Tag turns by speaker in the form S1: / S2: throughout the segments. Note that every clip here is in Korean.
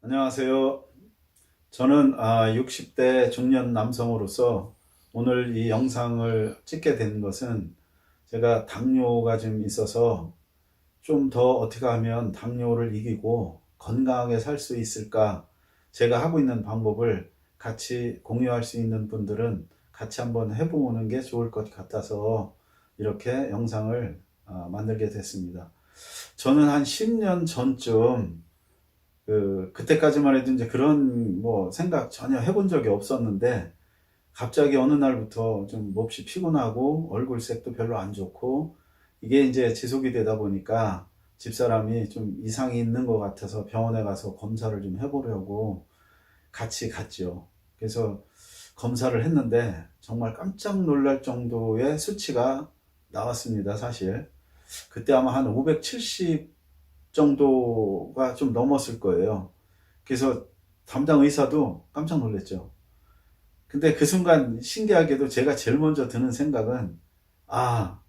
S1: 안녕하세요. 저는 60대 중년 남성으로서 오늘 이 영상을 찍게 된 것은 제가 당뇨가 좀 있어서 좀 더 어떻게 하면 당뇨를 이기고 건강하게 살 수 있을까? 제가 하고 있는 방법을 같이 공유할 수 있는 분들은 같이 한번 해보는 게 좋을 것 같아서 이렇게 영상을 만들게 됐습니다. 저는 한 10년 전쯤 그때까지만 해도 이제 그런 뭐 생각 전혀 해본 적이 없었는데 갑자기 어느 날부터 좀 몹시 피곤하고 얼굴색도 별로 안 좋고 이게 이제 지속이 되다 보니까 집사람이 좀 이상이 있는 것 같아서 병원에 가서 검사를 좀 해보려고 같이 갔죠. 그래서 검사를 했는데 정말 깜짝 놀랄 정도의 수치가 나왔습니다, 사실. 그때 아마 한 570 정도가 좀 넘었을 거예요. 그래서 담당 의사도 깜짝 놀랐죠. 근데 그 순간 신기하게도 제가 제일 먼저 드는 생각은, 아,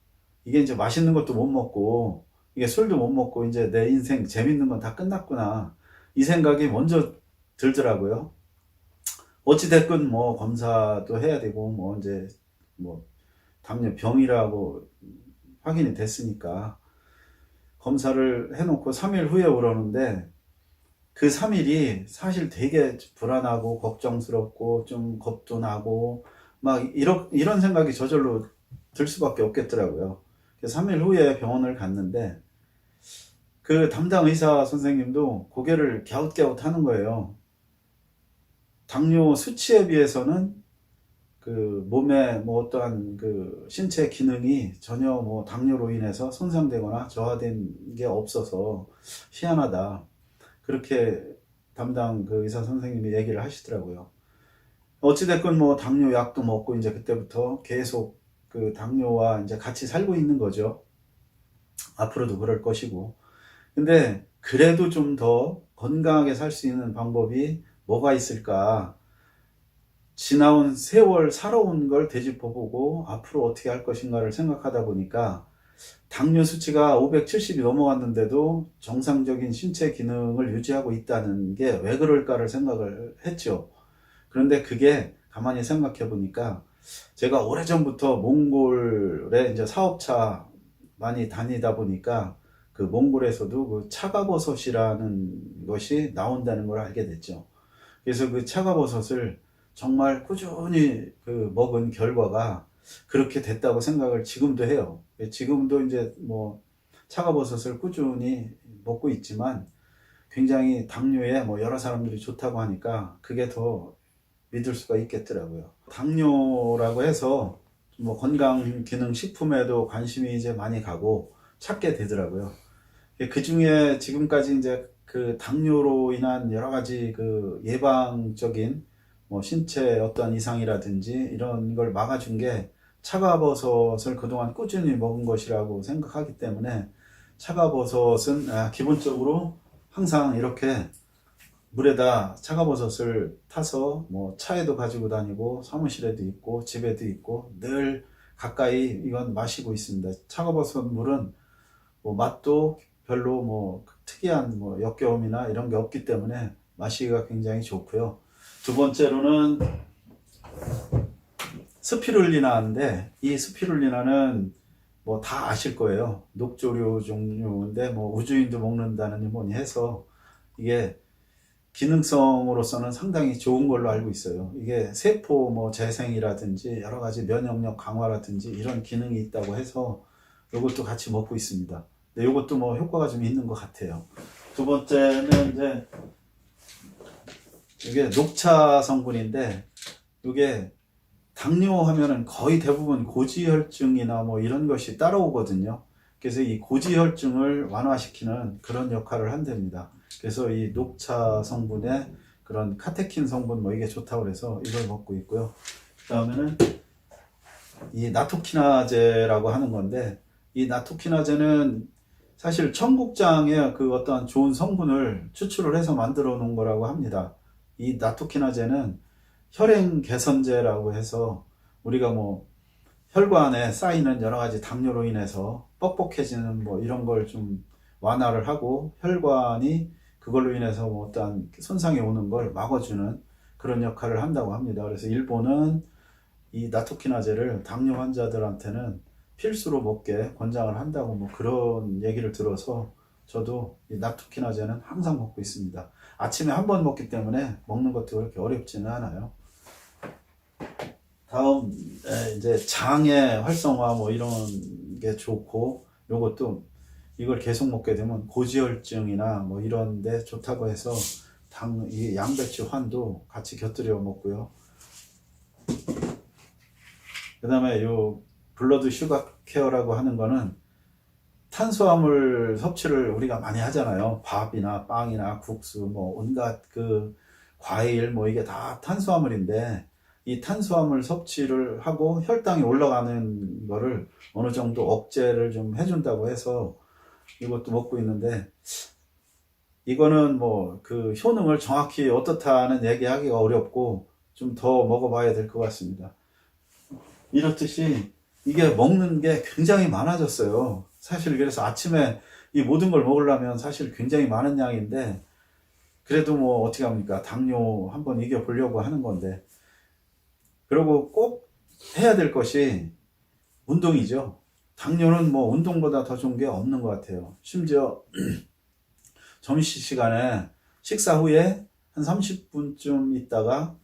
S1: 이게 이제 맛있는 것도 못 먹고, 이게 술도 못 먹고, 이제 내 인생 재밌는 건 다 끝났구나. 이 생각이 먼저 들더라고요. 어찌됐건 뭐 검사도 해야 되고, 뭐 이제 뭐 당뇨병이라고 확인이 됐으니까 검사를 해놓고 3일 후에 오라는데 그 3일이 사실 되게 불안하고 걱정스럽고 좀 겁도 나고 막 이런 생각이 저절로 들 수밖에 없겠더라고요. 그래서 3일 후에 병원을 갔는데 그 담당 의사 선생님도 고개를 갸웃갸웃 하는 거예요. 당뇨 수치에 비해서는 그 몸에 뭐 어떠한 그 신체 기능이 전혀 뭐 당뇨로 인해서 손상되거나 저하된 게 없어서 희한하다. 그렇게 담당 그 의사 선생님이 얘기를 하시더라고요. 어찌됐건 뭐 당뇨 약도 먹고 이제 그때부터 계속 그 당뇨와 이제 같이 살고 있는 거죠. 앞으로도 그럴 것이고. 근데 그래도 좀 더 건강하게 살 수 있는 방법이 뭐가 있을까? 지나온 세월 살아온 걸 되짚어보고 앞으로 어떻게 할 것인가를 생각하다 보니까 당뇨 수치가 570이 넘어갔는데도 정상적인 신체 기능을 유지하고 있다는 게 왜 그럴까를 생각을 했죠. 그런데 그게 가만히 생각해 보니까 제가 오래전부터 몽골에 이제 사업차 많이 다니다 보니까 그 몽골에서도 그 차가버섯이라는 것이 나온다는 걸 알게 됐죠. 그래서 그 차가버섯을 정말 꾸준히 그 먹은 결과가 그렇게 됐다고 생각을 지금도 해요. 지금도 이제 뭐 차가버섯을 꾸준히 먹고 있지만 굉장히 당뇨에 뭐 여러 사람들이 좋다고 하니까 그게 더 믿을 수가 있겠더라고요. 당뇨라고 해서 뭐 건강기능식품에도 관심이 이제 많이 가고 찾게 되더라고요. 그 중에 지금까지 이제 그 당뇨로 인한 여러 가지 그 예방적인 뭐 신체 어떤 이상이라든지 이런 걸 막아준 게 차가버섯을 그동안 꾸준히 먹은 것이라고 생각하기 때문에 차가버섯은 기본적으로 항상 이렇게 물에다 차가버섯을 타서 뭐 차에도 가지고 다니고 사무실에도 있고 집에도 있고 늘 가까이 이건 마시고 있습니다. 차가버섯 물은 뭐 맛도 별로 뭐 특이한 뭐 역겨움이나 이런 게 없기 때문에 마시기가 굉장히 좋고요. 두 번째로는 스피룰리나인데 이 스피룰리나는 뭐 다 아실 거예요. 녹조류 종류인데 뭐 우주인도 먹는다느니 뭐니 해서 이게 기능성으로서는 상당히 좋은 걸로 알고 있어요. 이게 세포 뭐 재생이라든지 여러 가지 면역력 강화라든지 이런 기능이 있다고 해서 이것도 같이 먹고 있습니다. 근데 이것도 뭐 효과가 좀 있는 것 같아요. 두 번째는 이제 이게 녹차 성분인데 이게 당뇨 하면은 거의 대부분 고지혈증이나 뭐 이런 것이 따라오거든요. 그래서 이 고지혈증을 완화시키는 그런 역할을 한답니다. 그래서 이 녹차 성분에 그런 카테킨 성분 뭐 이게 좋다고 그래서 이걸 먹고 있고요. 그 다음에는 이 나토키나제라고 하는 건데 이 나토키나제는 사실 청국장의 그 어떤 좋은 성분을 추출을 해서 만들어 놓은 거라고 합니다. 이 나토키나제는 혈행 개선제라고 해서 우리가 뭐 혈관에 쌓이는 여러 가지 당뇨로 인해서 뻑뻑해지는 뭐 이런 걸 좀 완화를 하고 혈관이 그걸로 인해서 뭐 어떠한 손상이 오는 걸 막아주는 그런 역할을 한다고 합니다. 그래서 일본은 이 나토키나제를 당뇨 환자들한테는 필수로 먹게 권장을 한다고 뭐 그런 얘기를 들어서 저도 이 나토키나제는 항상 먹고 있습니다. 아침에 한 번 먹기 때문에 먹는 것도 그렇게 어렵지는 않아요. 다음 이제 장의 활성화 뭐 이런 게 좋고, 요것도 이걸 계속 먹게 되면 고지혈증이나 뭐 이런 데 좋다고 해서 이 양배추 환도 같이 곁들여 먹고요. 그 다음에 요 블러드 슈가 케어라고 하는 거는 탄수화물 섭취를 우리가 많이 하잖아요. 밥이나 빵이나 국수 뭐 온갖 그 과일 뭐 이게 다 탄수화물인데, 이 탄수화물 섭취를 하고 혈당이 올라가는 거를 어느 정도 억제를 좀 해준다고 해서 이것도 먹고 있는데, 이거는 뭐 그 효능을 정확히 어떻다는 얘기하기가 어렵고 좀 더 먹어봐야 될 것 같습니다. 이렇듯이 이게 먹는 게 굉장히 많아졌어요. 사실 그래서 아침에 이 모든 걸 먹으려면 사실 굉장히 많은 양인데, 그래도 뭐 어떻게 합니까? 당뇨 한번 이겨보려고 하는 건데. 그리고 꼭 해야 될 것이 운동이죠. 당뇨는 뭐 운동보다 더 좋은 게 없는 것 같아요. 심지어 점심시간에 식사 후에 한 30분쯤 있다가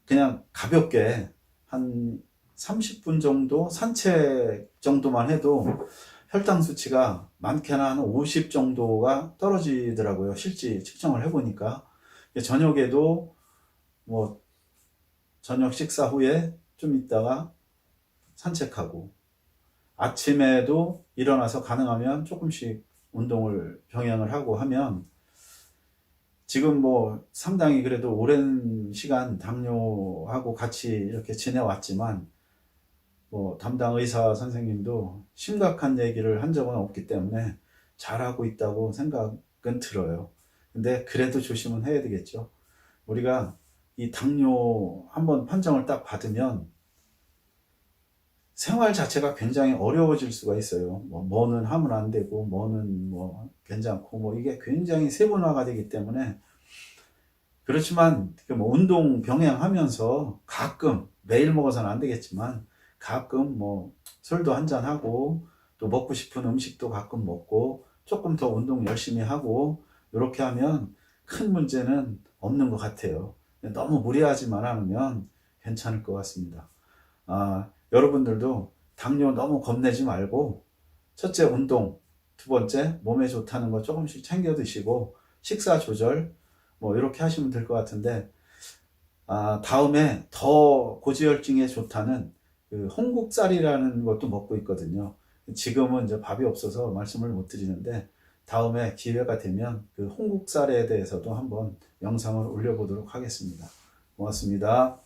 S1: 그냥 가볍게 한 30분 정도 산책 정도만 해도 혈당 수치가 많게는 한 50 정도가 떨어지더라고요. 실제 측정을 해보니까. 저녁에도 뭐 저녁 식사 후에 좀 있다가 산책하고, 아침에도 일어나서 가능하면 조금씩 운동을 병행을 하고 하면, 지금 뭐 상당히 그래도 오랜 시간 당뇨하고 같이 이렇게 지내왔지만 뭐 담당 의사 선생님도 심각한 얘기를 한 적은 없기 때문에 잘하고 있다고 생각은 들어요. 근데 그래도 조심은 해야 되겠죠. 우리가 이 당뇨 한번 판정을 딱 받으면 생활 자체가 굉장히 어려워질 수가 있어요. 뭐는 하면 안 되고, 뭐는 뭐 괜찮고, 뭐 이게 굉장히 세분화가 되기 때문에. 그렇지만 뭐 운동 병행하면서 가끔, 매일 먹어서는 안 되겠지만 가끔 뭐 술도 한잔 하고, 또 먹고 싶은 음식도 가끔 먹고, 조금 더 운동 열심히 하고, 이렇게 하면 큰 문제는 없는 것 같아요. 너무 무리하지만 않으면 괜찮을 것 같습니다. 여러분들도 당뇨 너무 겁내지 말고, 첫째 운동, 두 번째 몸에 좋다는 거 조금씩 챙겨 드시고, 식사 조절 뭐 이렇게 하시면 될 것 같은데, 다음에 더 고지혈증에 좋다는 그 홍국살이라는 것도 먹고 있거든요. 지금은 이제 밥이 없어서 말씀을 못 드리는데, 다음에 기회가 되면 그 홍국살에 대해서도 한번 영상을 올려보도록 하겠습니다. 고맙습니다.